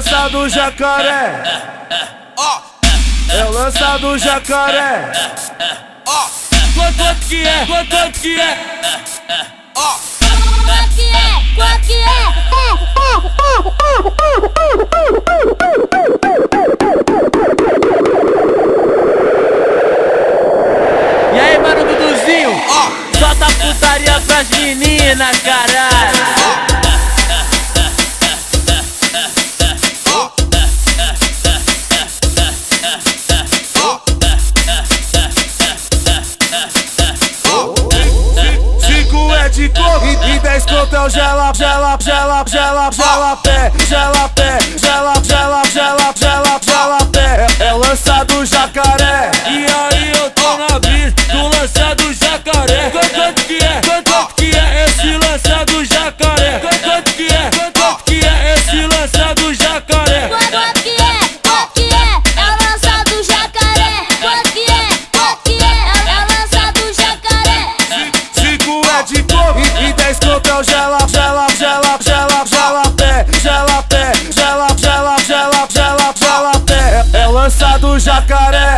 lança do jacaré. É o lança do jacaré. Quanto que é? Quanto que é? Quanto que é? E aí, mano, Duduzinho? Solta putaria pras meninas, caralho. De coco e 10 conto é o gela pé, é o lança do jacaré. E aí eu tô na brisa do lança do jacaré. Quanto que é? Quanto que é esse lança do jacaré? Quanto que é? Quanto que é esse lança do jacaré? Quanto que é? Quanto que é? É o lança do jacaré. Quanto que é? Quanto que é? É o lança do jacaré. 5 é de coco e 10 conto é o gela pé, é o lança do jacaré.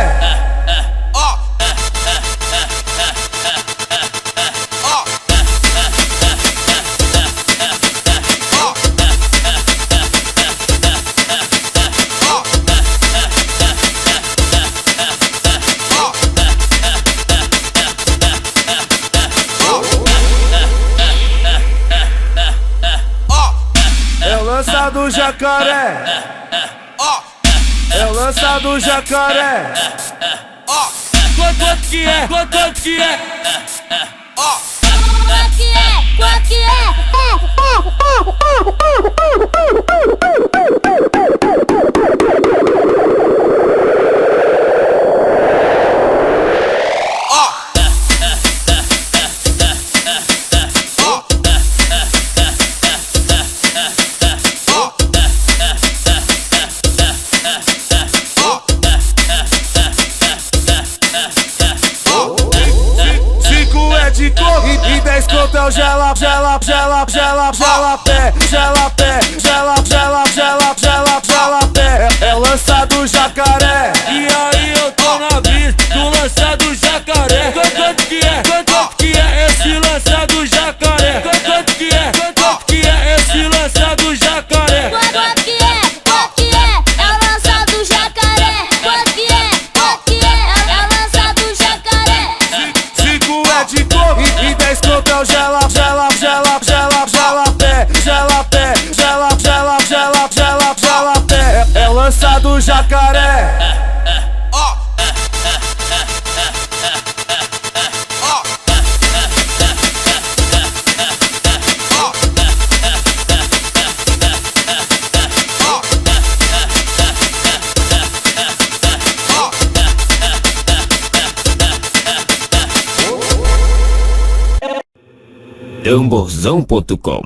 É o lança do jacaré. É o lança do jacaré. Quanto que é? Quanto que é? Quanto que é? Quanto que é? De coco e 10 conto é o gela pé, é o lança do jacaré. E aí eu tô na brisa do lança do jacaré. Quanto que é? Quanto que é esse lança do jacaré? Quanto que é? Quanto que é esse lança do jacaré? Quanto que é? Quanto que é? É o lança do jacaré. Quanto que é? Quanto que é? É o lança do jacaré. 5 é de coco e 10 conto é o gela pé, é o lança do jacaré. Tamborzão.com